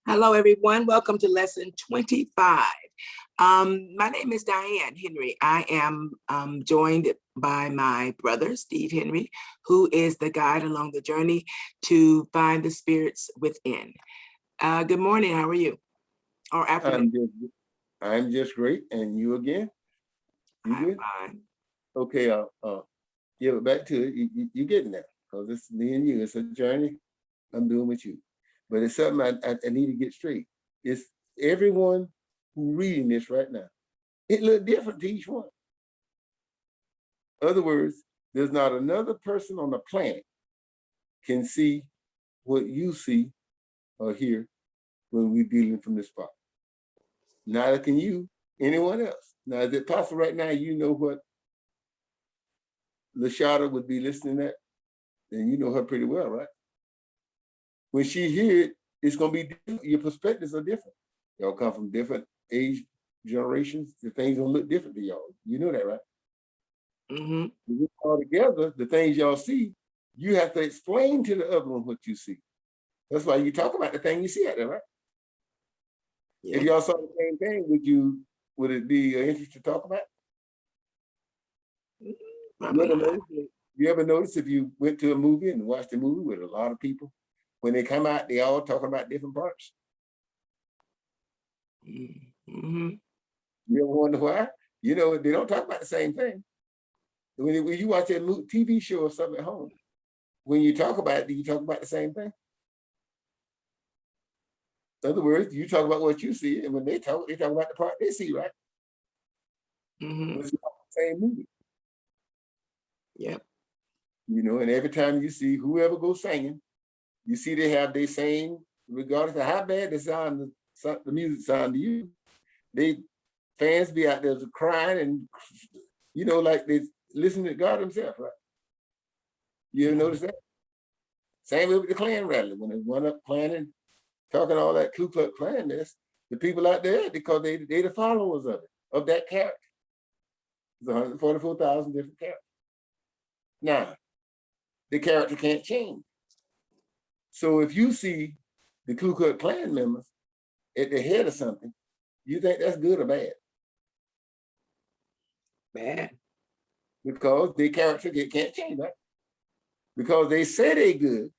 Hello, everyone. Welcome to lesson 25. My name is Diann Henry. I am joined by my brother, Steve Henry, who is the guide along the journey to find the spirits within. Good morning. How are you? Or afternoon? I'm just great. And you again? You I'm good? fine. Okay. Yeah, but back to it. You getting there because it's me and you. It's a journey I'm doing with you, but it's something I need to get straight. It's everyone who reading this right now. It look different to each one. In other words, there's not another person on the planet can see what you see or hear when we're dealing from this spot. Neither can you, anyone else. Now, is it possible right now you know what Lashada would be listening at? And you know her pretty well, right? When she hear it, it's going to be different. Your perspectives are different. Y'all come from different age generations. The things going to look different to y'all. You know that, right? Mm-hmm. All together, the things y'all see, you have to explain to the other one what you see. That's why you talk about the thing you see out there, right? Yeah. If y'all saw the same thing, would it be an interest to talk about? You ever notice if you went to a movie and watched a movie with a lot of people, when they come out, they all talking about different parts? Mm-hmm. You ever wonder why? You know, they don't talk about the same thing. When you watch a TV show or something at home, when you talk about it, do you talk about the same thing? In other words, you talk about what you see, and when they talk about the part they see, right? Mm-hmm. It's not the same movie. Yep. You know, and every time you see whoever goes singing, you see they have their same, regardless of how bad the music sound to you, they fans be out there crying and, you know, like they listen to God himself, right? You ever notice that? Same with the Klan rally, when they went up planning, talking all that Ku Klux Klan, the people out there, because they the followers of that character. There's 144,000 different characters. Now, the character can't change. So if you see the Ku Klux Klan members at the head of something, you think that's good or bad? Bad. Because their character can't change, right? Because they say they good.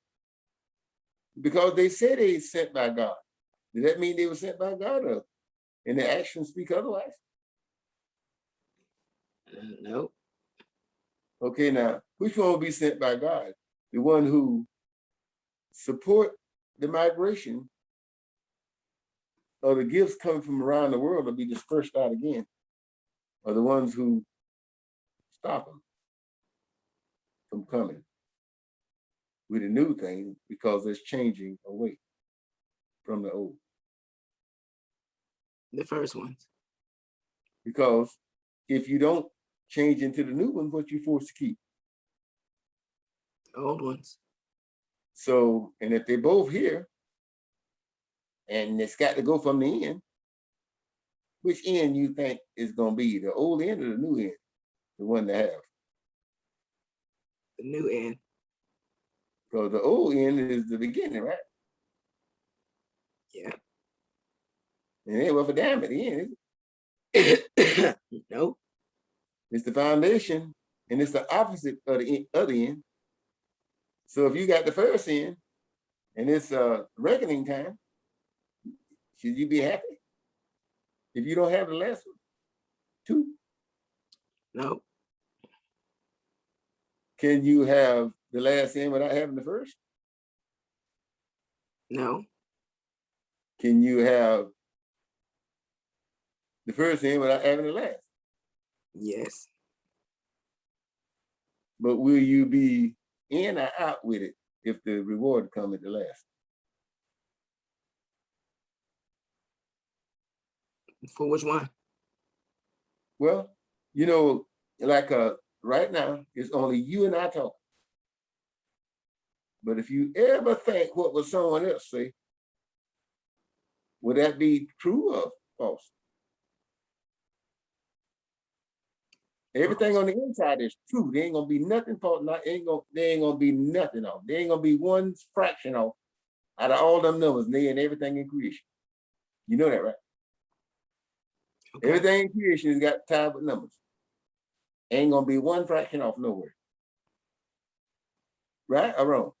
Because they say they sent by God. Does that mean they were sent by God, or and their actions speak otherwise? No. Okay, now, which one will be sent by God? The one who support the migration or the gifts coming from around the world will be dispersed out again, or the ones who stop them from coming with a new thing because it's changing away from the old? The first ones. Because if you don't change into the new ones, what you forced to keep? Old ones. So, and if they're both here, and it's got to go from the end, which end you think is going to be, the old end or the new end, the one to have? The new end. Because the old end is the beginning, right? Yeah. And it ain't worth a damn at the end, is it? Nope. It's the foundation, and it's the opposite of the other end. So if you got the first end, and it's reckoning time, should you be happy? If you don't have the last one, too? No. Can you have the last end without having the first? No. Can you have the first end without having the last? Yes. But will you be in or out with it if the reward comes at the last? For which one? Well, you know, like right now, it's only you and I talking. But if you ever think what would someone else say, would that be true or false? Everything on the inside is true. There ain't gonna be nothing false. There ain't gonna be nothing off. There ain't gonna be one fraction off Out of all them numbers, they and everything in creation. You know that, right? Okay. Everything in creation has got tied with numbers. Ain't gonna be one fraction off nowhere. Right or wrong?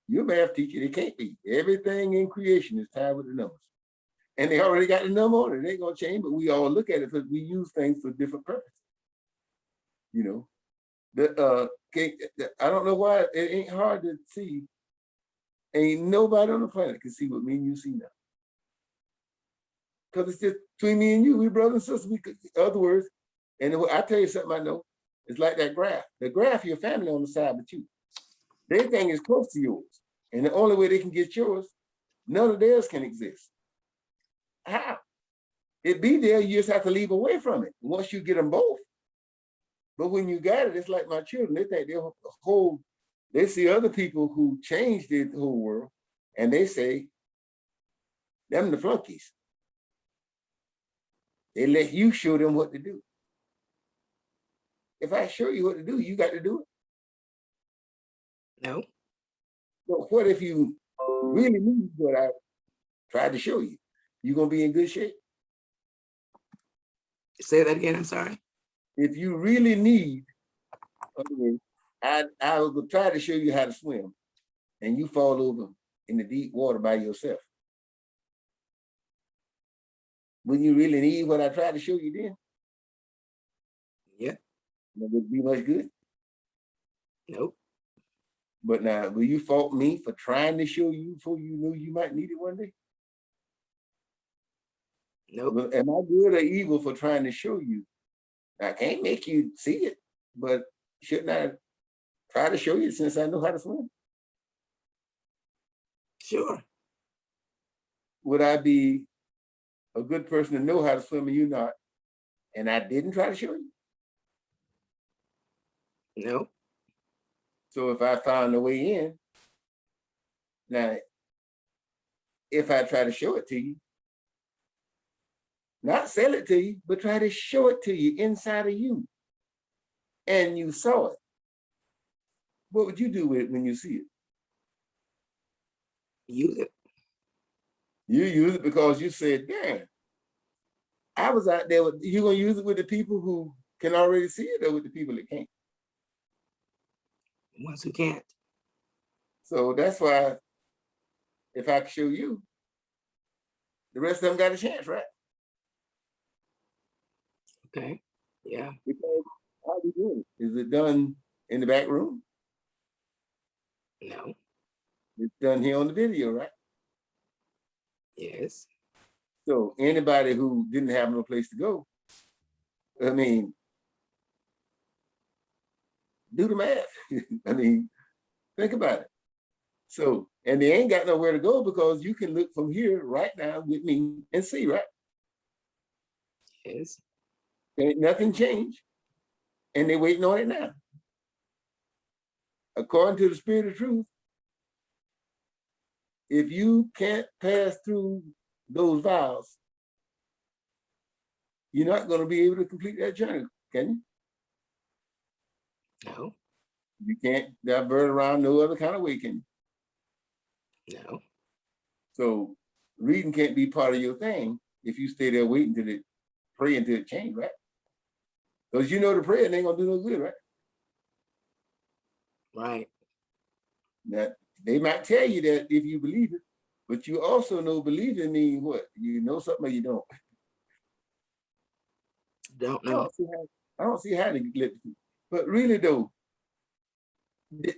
You're a math teacher, it can't be. Everything in creation is tied with the numbers. And they already got the number on it. It ain't gonna change, but we all look at it because we use things for different purposes. You know, I don't know why it ain't hard to see. Ain't nobody on the planet can see what me and you see now. Because it's just between me and you, we brothers and sisters. Other words, and I tell you something I know, it's like that graph. The graph, your family on the side but you. Their thing is close to yours. And the only way they can get yours, none of theirs can exist. How? It be there, you just have to leave away from it. Once you get them both. But when you got it, it's like my children, they think they see other people who changed the whole world, and they say, them the flunkies. They let you show them what to do. If I show you what to do, you got to do it. No. So what if you really need what I tried to show you? You gonna be in good shape? Say that again, I'm sorry. If you really need, I will try to show you how to swim, and you fall over in the deep water by yourself. When you really need what I tried to show you then? Yeah. Would it be much good? Nope. But now, will you fault me for trying to show you before you knew you might need it one day? Nope. Well, am I good or evil for trying to show you? I can't make you see it, but shouldn't I try to show you since I know how to swim? Sure. Would I be a good person to know how to swim and you not, and I didn't try to show you? No. So if I found a way in, now, if I try to show it to you, not sell it to you, but try to show it to you inside of you, and you saw it, what would you do with it when you see it? Use it. You use it because you said, damn, I was out there. You gonna use it with the people who can already see it or with the people that can't? Ones who can't. So that's why if I can show you, the rest of them got a chance, right? Okay. Yeah. Because how are we doing it? Is it done in the back room? No. It's done here on the video, right? Yes. So anybody who didn't have no place to go, I mean, do the math. I mean, think about it. So, and they ain't got nowhere to go because you can look from here right now with me and see, right? Yes. Ain't nothing changed. And they're waiting on it now. According to the spirit of truth, if you can't pass through those vows, you're not going to be able to complete that journey, can you? No. You can't divert around no other kind of way, can you? No. So reading can't be part of your thing if you stay there waiting till it, pray until it change, right? Because you know the prayer ain't gonna do no good, right? Right. Now, they might tell you that if you believe it, but you also know believing means what? You know something or you don't. Don't know. I don't see how to let, but really though,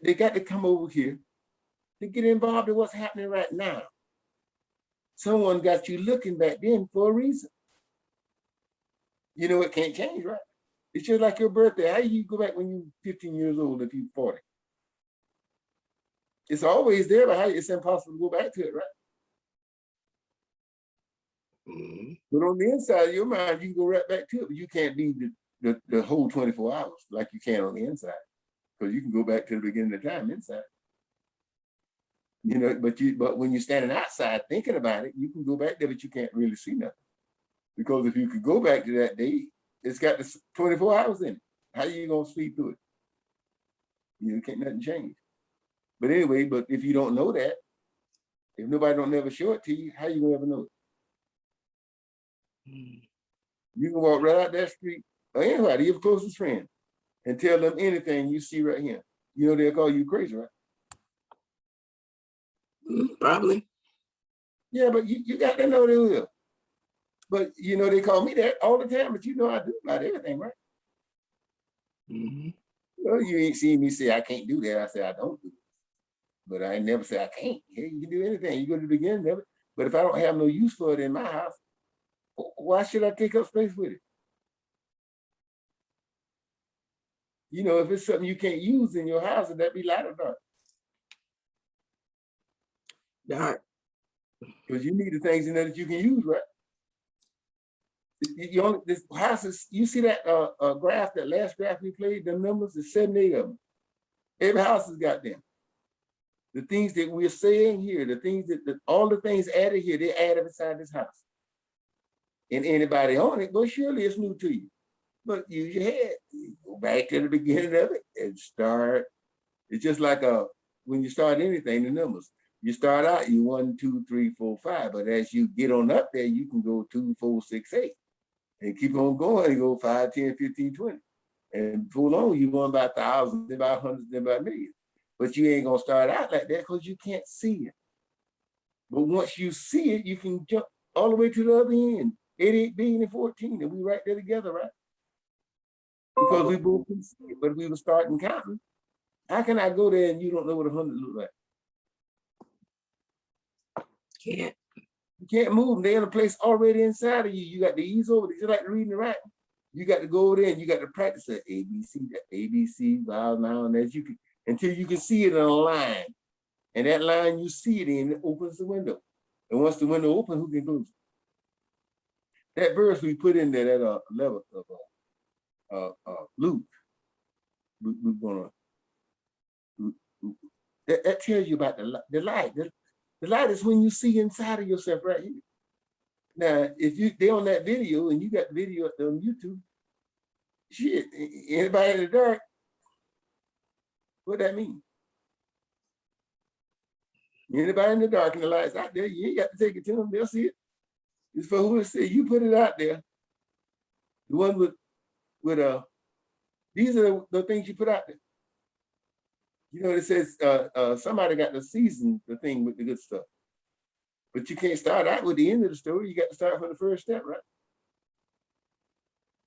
they got to come over here to get involved in what's happening right now. Someone got you looking back then for a reason. You know it can't change, right? It's just like your birthday. How do you go back when you're 15 years old if you're 40? It's always there, but how it's impossible to go back to it, right? Mm-hmm. But on the inside of your mind, you can go right back to it, but you can't be the whole 24 hours like you can on the inside. Because you can go back to the beginning of time inside. You know, but when you're standing outside thinking about it, you can go back there, but you can't really see nothing. Because if you could go back to that day, it's got the 24 hours in it. How are you gonna speed through it? You know, can't nothing change. But anyway, but if you don't know that, If nobody don't never show it to you, how you gonna ever know it? You can walk right out that street, or anybody, your closest friend, and tell them anything you see right here. You know they'll call you crazy, right? Probably. Yeah, but you got to know they will. But you know they call me that all the time, but you know I do about everything, right? Well, you ain't seen me say I can't do that. I say I don't do it. But I ain't never say I can't. Hey, you can do anything. You go to the beginning of it. But if I don't have no use for it in my house, why should I take up space with it? You know, if it's something you can't use in your house, would that be light or dark? Dark. Because you need the things in there that you can use, right? You only, this house is, you see that graph, that last graph we played, the numbers, there's 78 of them. Every house has got them. The things that we're saying here, the things that all the things added here, they add up inside this house. And anybody on it, well, surely it's new to you. But use your head, you go back to the beginning of it and start. It's just like when you start anything, the numbers. You start out, you 1, 2, 3, 4, 5. But as you get on up there, you can go 2, 4, 6, 8. And keep on going and go 5, 10, 15, 20. And before long, you're going by thousands, then by hundreds, then by millions. But you ain't gonna start out like that because you can't see it. But once you see it, you can jump all the way to the other end, 88 billion and 14, and we right there together, right? Because we both can see it, but we were starting counting. How can I go there and you don't know what 100 look like? Can't. You can't move them. They're in a place already inside of you. You got to ease over. It's just like reading and writing. You got to go over there and you got to practice that ABC, vowel, noun, as you can, until you can see it in a line. And that line you see it in, it opens the window. And once the window opens, who can close it? That verse we put in there, that level of Luke, we're gonna, that tells you about the light. The light is when you see inside of yourself right here. Now, if they on that video and you got the video on YouTube, shit, anybody in the dark, what that mean? Anybody in the dark and the light's out there, you ain't got to take it to them, they'll see it. It's for who to see. You put it out there. The one with these are the things you put out there. You know, it says somebody got to season the thing with the good stuff. But you can't start out with the end of the story. You got to start from the first step, right?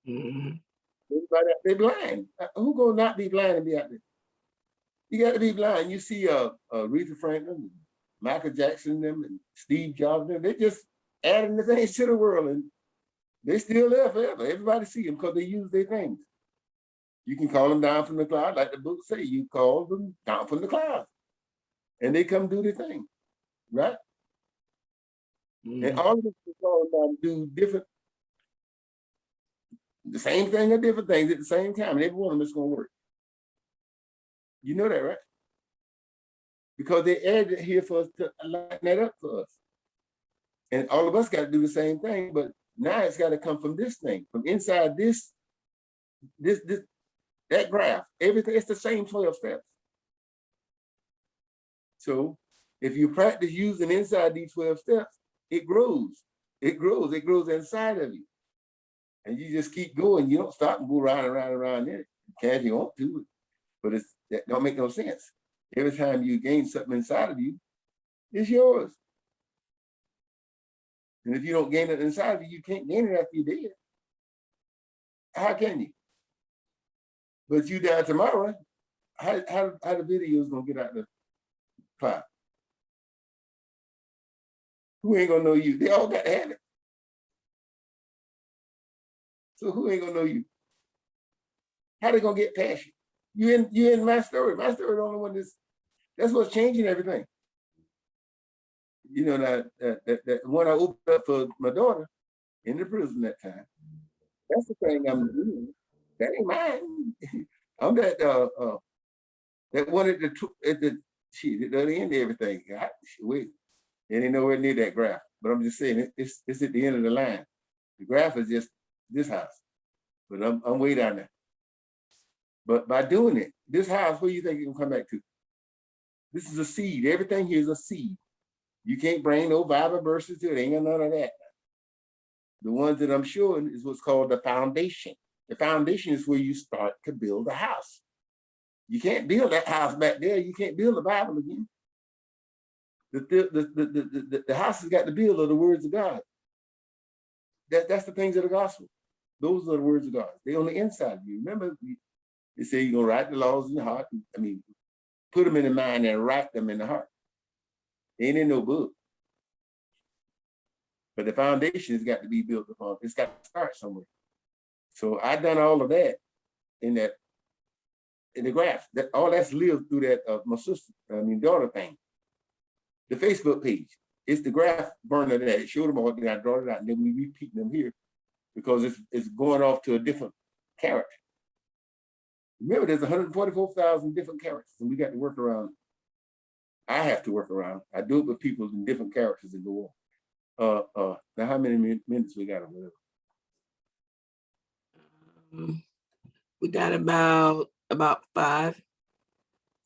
Everybody out there blind. Who gonna not be blind and be out there? You got to be blind. You see Aretha Franklin, Michael Jackson, them, and Steve Jobs, them, they just adding the things to the world, and they still there forever. Everybody see them because they use their things. You can call them down from the cloud, like the book say. You call them down from the clouds, and they come do their thing, right? And all of them can call them down to do different, the same thing or different things at the same time, and every one of them is going to work. You know that, right? Because they added it here for us to lighten that up for us. And all of us got to do the same thing, but now it's got to come from this thing, from inside that graph. Everything, it's the same 12 steps. So if you practice using inside these 12 steps, it grows. It grows. It grows inside of you. And you just keep going. You don't stop and go round and round and round in it. You can if you want to, but that don't make no sense. Every time you gain something inside of you, it's yours. And if you don't gain it inside of you, you can't gain it after you're dead. How can you? But you die tomorrow, how the video is gonna get out the cloud? Who ain't gonna know you? They all got to have it. So who ain't gonna know you? How they gonna get past you? You in my story. My story the only one that's what's changing everything. You know, that one I opened up for my daughter in the prison that time. That's the thing I'm doing. That ain't mine. I'm that one at the end of everything. Wait, it ain't nowhere near that graph. But I'm just saying it's at the end of the line. The graph is just this house, but I'm way down there. But by doing it, this house, where do you think it can come back to? This is a seed. Everything here is a seed. You can't bring no Bible verses to it. Ain't got none of that. The ones that I'm showing is what's called the foundation. The foundation is where you start to build a house. You can't build that house back there. You can't build the Bible again. The house has got to build of the words of God. That's the things of the gospel. Those are the words of God. They're on the inside of you. Remember, they say you're going to write the laws in the heart. I mean, put them in the mind and write them in the heart. They ain't in no book. But the foundation has got to be built upon. It's got to start somewhere. So I done all of that in the graph. That all that's lived through that my daughter thing. The Facebook page. It's the graph burner that it showed them all. Then I draw it out, and then we repeat them here because it's going off to a different character. Remember, there's 144,000 different characters, and we got to work around. I have to work around. I do it with people in different characters and go on. Now how many minutes we got or whatever? We got about 5.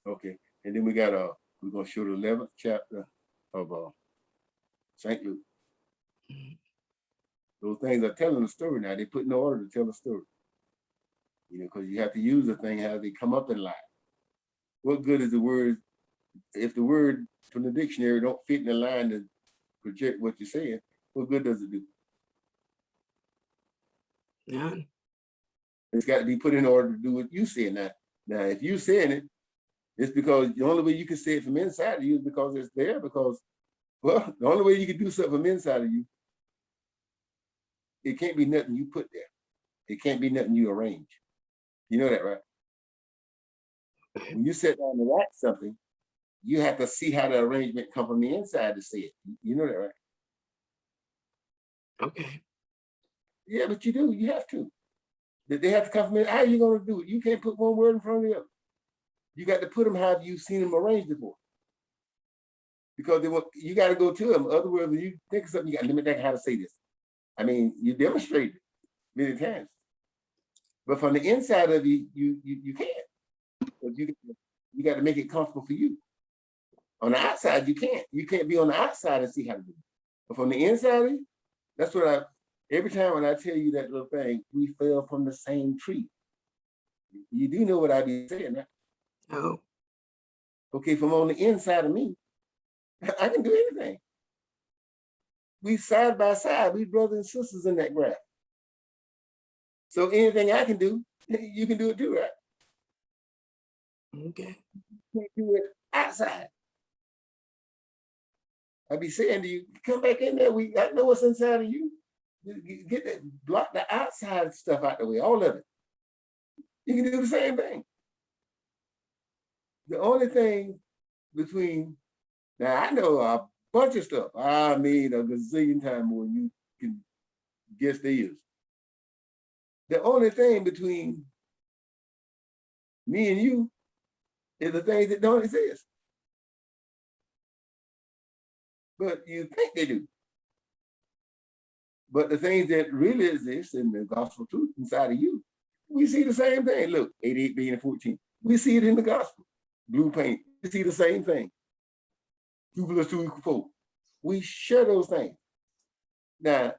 Okay, and then we got we're gonna show the 11th chapter of St. Luke. Those things are telling a story now. They put in order to tell a story. You know, because you have to use the thing how they come up in life. What good is the word if the word from the dictionary don't fit in the line to project what you're saying? What good does it do? Yeah. It's got to be put in order to do what you say now. Now, if you saying it, it's because the only way you can say it from inside of you is because it's there. Because, well, the only way you can do something from inside of you, it can't be nothing you put there. It can't be nothing you arrange. You know that, right? When you sit down to write something, you have to see how the arrangement come from the inside to see it. You know that, right? Okay. Yeah, but you do. You have to. They have to come from it. How are you going to do it? You can't put one word in front of the other. You got to put them how you've seen them arranged before. Because you got to go to them. Other words, when you think of something, you got to limit how to say this. I mean, you demonstrate it many times. But from the inside of you, you can't. But you got to make it comfortable for you. On the outside, you can't. You can't be on the outside and see how to do it. But from the inside of you, that's what every time when I tell you that little thing, we fell from the same tree. You do know what I be saying, right? Oh. Okay, from on the inside of me, I can do anything. We side by side, we brothers and sisters in that graph. So anything I can do, you can do it too, right? Okay. You can't do it outside. I be saying to you, come back in there. I know what's inside of you. Get that, block the outside stuff out the way, all of it. You can do the same thing. The only thing between, now I know a bunch of stuff. I mean, a gazillion times more than you can guess there is. The only thing between me and you is the things that don't exist. But you think they do. But the things that really exist in the gospel truth inside of you, we see the same thing. Look, 88 billion and 14. We see it in the gospel. Blue paint, we see the same thing. 2 + 2 = 4. We share those things. Now,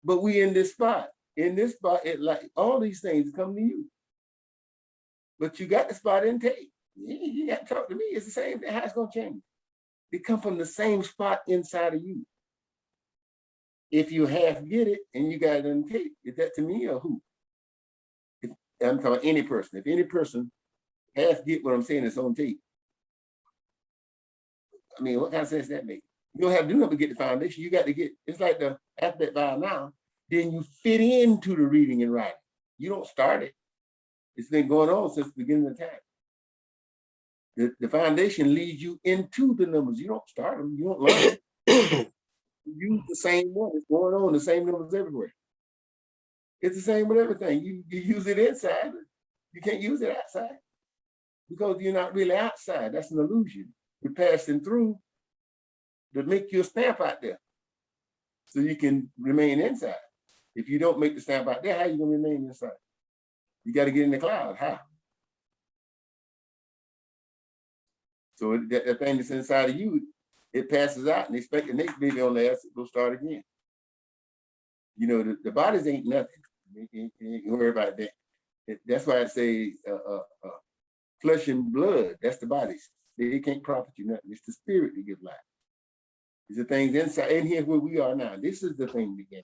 but we in this spot. In this spot, like all these things come to you. But you got the spot in tape. You got to talk to me. It's the same thing. How it's going to change? They come from the same spot inside of you. If you half get it and you got it on tape, is that to me or who? I'm talking about any person. If any person half get what I'm saying, it's on tape. I mean, what kind of sense that make? You don't have to do nothing to get the foundation. You got to get, it's like the alphabet by now, then you fit into the reading and writing. You don't start it. It's been going on since the beginning of time. The foundation leads you into the numbers. You don't start them. You don't learn them. You use the same one. It's going on, the same numbers everywhere. It's the same with everything. You use it inside. You can't use it outside because you're not really outside. That's an illusion. You're passing through to make your stamp out there so you can remain inside. If you don't make the stamp out there, how are you going to remain inside? You got to get in the cloud. How? So that thing that's inside of you, it passes out and they expect the next baby on the ass to go start again. You know, the bodies ain't nothing. You ain't worry about that. That's why I say flesh and blood, that's the bodies. They can't profit you nothing. It's the spirit that gives life. It's the things inside, in here where we are now. This is the thing to gain.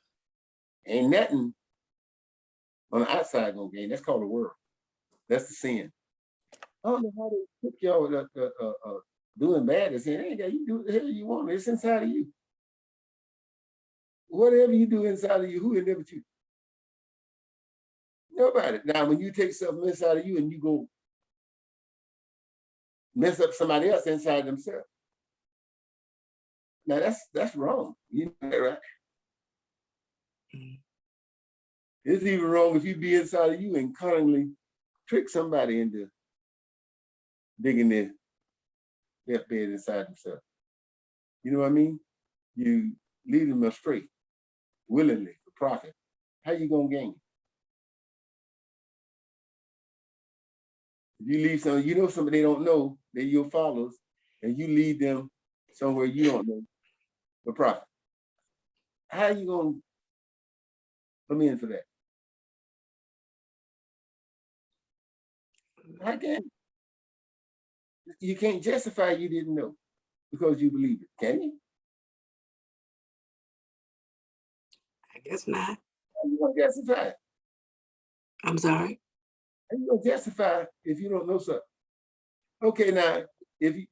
Ain't nothing on the outside gonna gain. That's called the world. That's the sin. I don't know how they put y'all doing bad and saying, hey, you do what the hell you want. It's inside of you. Whatever you do inside of you, who in there with you? Nobody. Now, when you take something inside of you and you go mess up somebody else inside themselves, now that's wrong. You know that, right? It's even wrong if you be inside of you and cunningly trick somebody into digging their bed inside themselves. You know what I mean? You lead them astray willingly for profit. How you gonna gain? If you leave some, you know somebody they don't know, they're your followers, and you lead them somewhere you don't know for profit. How you gonna come in for that? How can you can't justify you didn't know because you believe it, can you? I guess not. How you gonna justify it? I'm sorry. How you gonna justify if you don't know something? Okay, now if you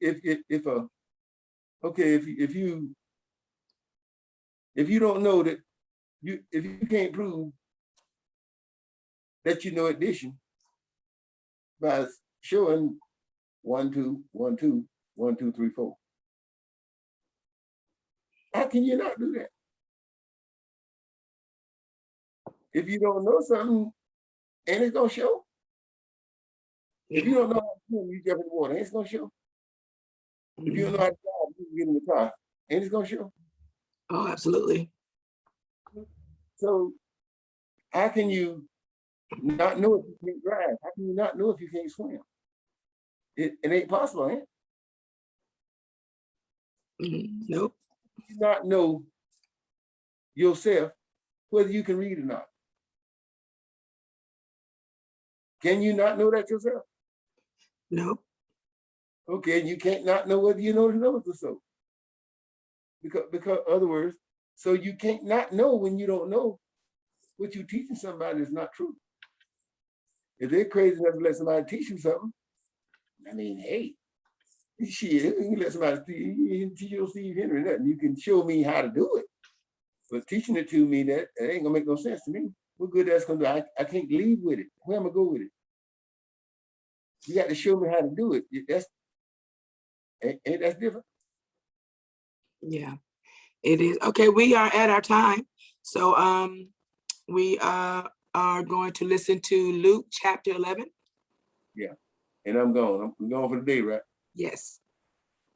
don't know that if you can't prove that you know addition by showing 1, 2, 1, 2, 1, 2, 3, 4. How can you not do that? If you don't know something, ain't it gonna show? If you don't know how to swim, you jump in the water, ain't it gonna show? If you don't know how to drive, you can get in the car, ain't it gonna show? Oh, absolutely. So how can you not know if you can't drive? How can you not know if you can't swim? It ain't possible, ain't it? Nope. You not know yourself whether you can read or not. Can you not know that yourself? Nope. Okay, you can't not know whether you know the numbers or so. Because other words, so you can't not know when you don't know what you're teaching somebody is not true. If they're crazy enough to let somebody teach them something, I mean, hey, shit, you can let somebody teach you Steve Henry nothing. You can show me how to do it, but teaching it to me, that ain't gonna make no sense to me. What good that's gonna do? I can't leave with it. Where am I go with it? You got to show me how to do it. That's different. Yeah, it is. Okay, we are at our time. So we are going to listen to Luke chapter 11. Yeah, and I'm going. I'm going for the day, right? Yes.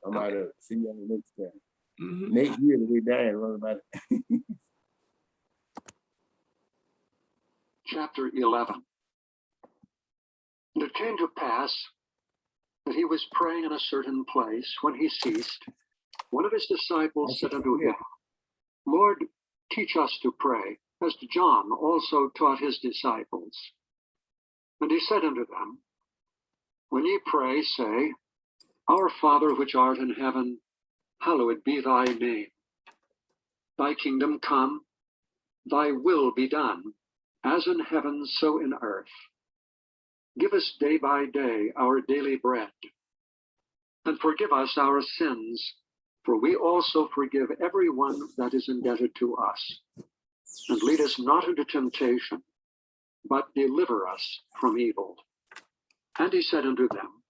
I'm out of see you on the next time. Mm-hmm. Next year, we dying, run about it. Chapter 11. And it came to pass that he was praying in a certain place. When he ceased, one of his disciples said unto him, Lord, teach us to pray, as John also taught his disciples. And he said unto them, When ye pray, say, Our Father which art in heaven, hallowed be thy name. Thy kingdom come, thy will be done, as in heaven, so in earth. Give us day by day our daily bread, and forgive us our sins, for we also forgive everyone that is indebted to us. And lead us not into temptation, but deliver us from evil. And he said unto them,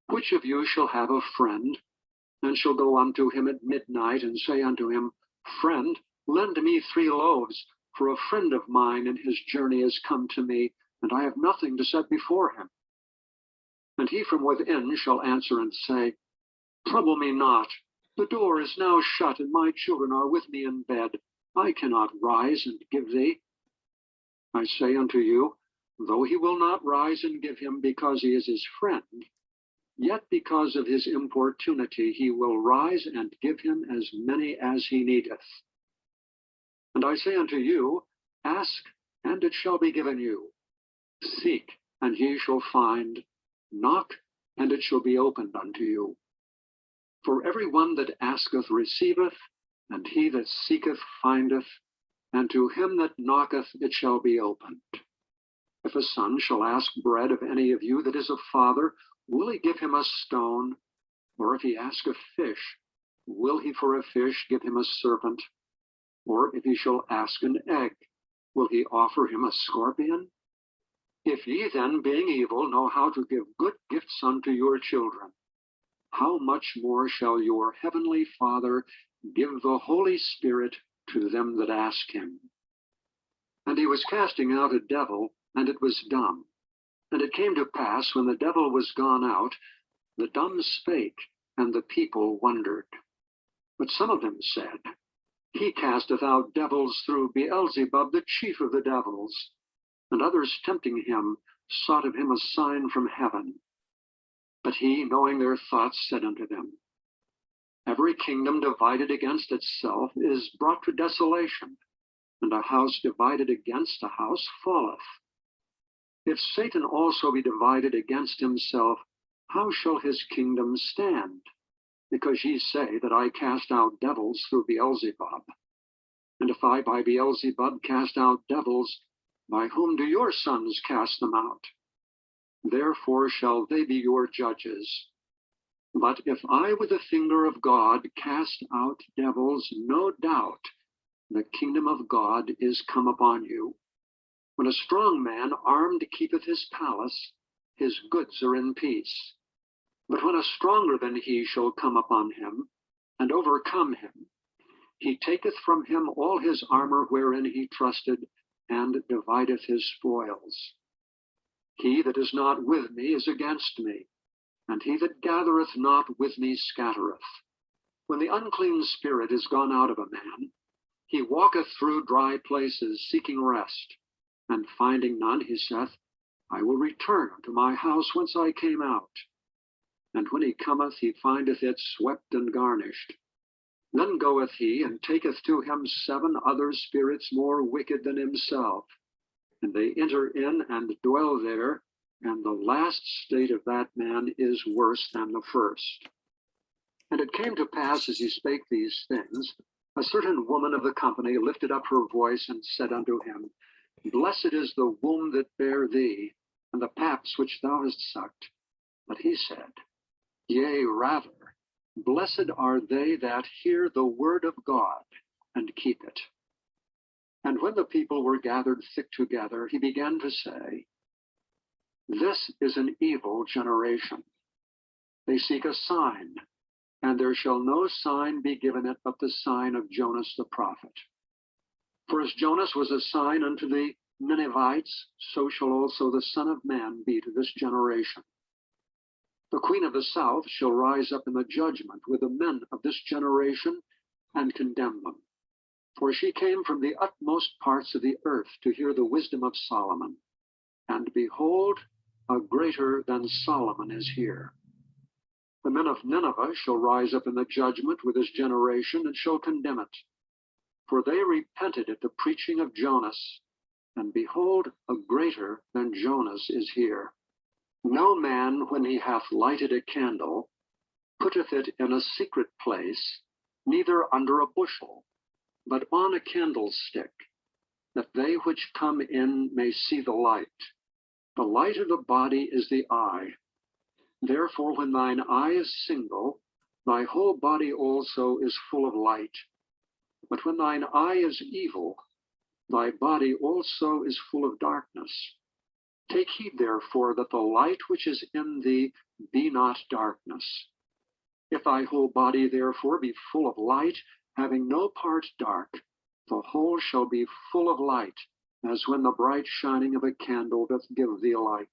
Which of you shall have a friend, and shall go unto him at midnight, and say unto him, Friend, lend me 3 loaves, for a friend of mine in his journey is come to me, and I have nothing to set before him. And he from within shall answer and say, Trouble me not, the door is now shut, and my children are with me in bed. I cannot rise and give thee. I say unto you, though he will not rise and give him because he is his friend, Yet because of his importunity he will rise and give him as many as he needeth. And I say unto you, ask, and it shall be given you. Seek, and ye shall find. Knock, and it shall be opened unto you. For every one that asketh receiveth, and he that seeketh findeth, and to him that knocketh it shall be opened. If a son shall ask bread of any of you that is a father, will he give him a stone? Or if he ask a fish, will he for a fish give him a serpent? Or if he shall ask an egg, will he offer him a scorpion? If ye then, being evil, know how to give good gifts unto your children, how much more shall your heavenly Father give the Holy Spirit to them that ask him? And he was casting out a devil, and it was dumb. And it came to pass, when the devil was gone out, the dumb spake, and the people wondered. But some of them said, He casteth out devils through Beelzebub, the chief of the devils. And others, tempting him, sought of him a sign from heaven. But he, knowing their thoughts, said unto them, Every kingdom divided against itself is brought to desolation, and a house divided against a house falleth. If Satan also be divided against himself, how shall his kingdom stand? Because ye say that I cast out devils through Beelzebub. And if I by Beelzebub cast out devils, by whom do your sons cast them out? Therefore shall they be your judges. But if I with the finger of God cast out devils, no doubt the kingdom of God is come upon you. When a strong man armed keepeth his palace, his goods are in peace. But when a stronger than he shall come upon him, and overcome him, he taketh from him all his armor wherein he trusted, and divideth his spoils. He that is not with me is against me, and he that gathereth not with me scattereth. When the unclean spirit is gone out of a man, he walketh through dry places, seeking rest, and finding none, he saith, I will return to my house whence I came out. And when he cometh, he findeth it swept and garnished. Then goeth he, and taketh to him 7 other spirits more wicked than himself, and they enter in and dwell there, and the last state of that man is worse than the first. And it came to pass, as he spake these things, a certain woman of the company lifted up her voice and said unto him, Blessed is the womb that bare thee, and the paps which thou hast sucked. But he said, Yea, rather, blessed are they that hear the word of God and keep it. And when the people were gathered thick together, he began to say, This is an evil generation. They seek a sign, and there shall no sign be given it but the sign of Jonas the prophet. For as Jonas was a sign unto the Ninevites, so shall also the Son of Man be to this generation. The queen of the south shall rise up in the judgment with the men of this generation and condemn them. For she came from the utmost parts of the earth to hear the wisdom of Solomon. And behold, a greater than Solomon is here. The men of Nineveh shall rise up in the judgment with this generation and shall condemn it. For they repented at the preaching of Jonas, and behold, a greater than Jonas is here. No man, when he hath lighted a candle, putteth it in a secret place, neither under a bushel, but on a candlestick, that they which come in may see the light. The light of the body is the eye. Therefore, when thine eye is single, thy whole body also is full of light. But when thine eye is evil, thy body also is full of darkness. Take heed, therefore, that the light which is in thee be not darkness. If thy whole body, therefore, be full of light, having no part dark, the whole shall be full of light, as when the bright shining of a candle doth give thee light.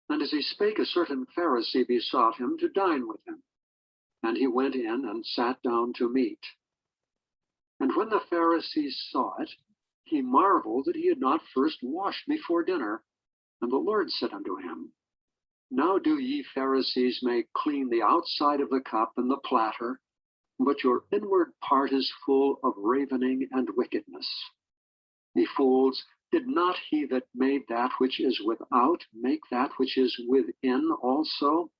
And as he spake, a certain Pharisee besought him to dine with him. And he went in and sat down to meat. And when the Pharisee saw it, he marveled that he had not first washed before dinner. And the Lord said unto him, Now do ye Pharisees make clean the outside of the cup and the platter, but your inward part is full of ravening and wickedness. Ye fools, did not he that made that which is without make that which is within also?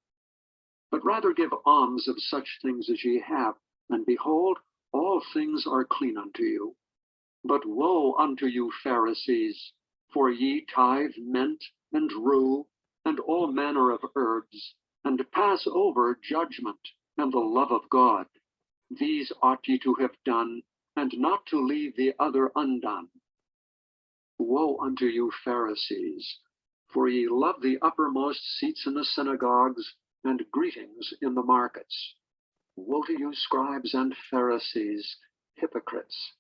But rather give alms of such things as ye have, and behold, all things are clean unto you. But woe unto you, Pharisees, for ye tithe mint and rue, and all manner of herbs, and pass over judgment and the love of God. These ought ye to have done, and not to leave the other undone. Woe unto you, Pharisees, for ye love the uppermost seats in the synagogues, and greetings in the markets. Woe to you, scribes and Pharisees, hypocrites!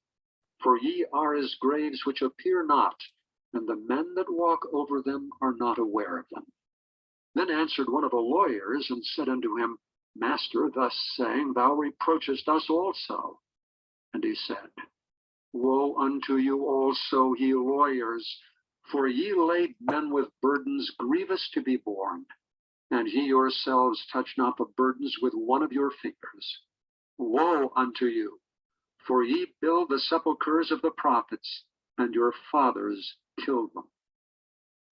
For ye are as graves which appear not, and the men that walk over them are not aware of them. Then answered one of the lawyers, and said unto him, Master, thus saying, thou reproachest us also. And he said, Woe unto you also, ye lawyers, for ye lade men with burdens grievous to be borne, and ye yourselves touch not the burdens with one of your fingers. Woe unto you, for ye build the sepulchres of the prophets, and your fathers killed them.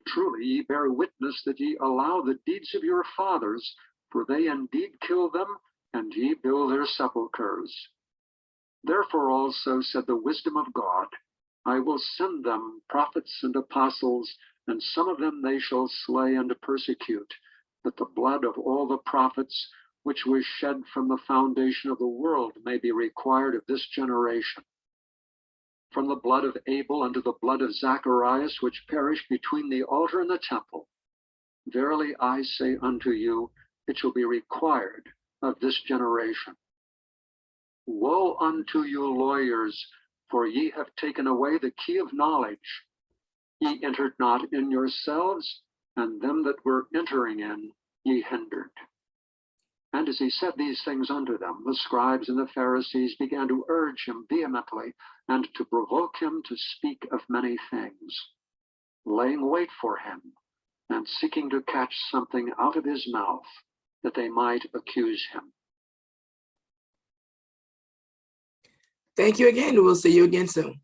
Truly ye bear witness that ye allow the deeds of your fathers, for they indeed kill them, and ye build their sepulchres. Therefore also said the wisdom of God, I will send them prophets and apostles, and some of them they shall slay and persecute, that the blood of all the prophets which was shed from the foundation of the world may be required of this generation. From the blood of Abel unto the blood of Zacharias, which perished between the altar and the temple. Verily I say unto you, it shall be required of this generation. Woe unto you, lawyers, for ye have taken away the key of knowledge. Ye entered not in yourselves, and them that were entering in ye hindered. And as he said these things unto them, the scribes and the Pharisees began to urge him vehemently, and to provoke him to speak of many things, laying wait for him, and seeking to catch something out of his mouth, that they might accuse him. Thank you again. We'll see you again soon.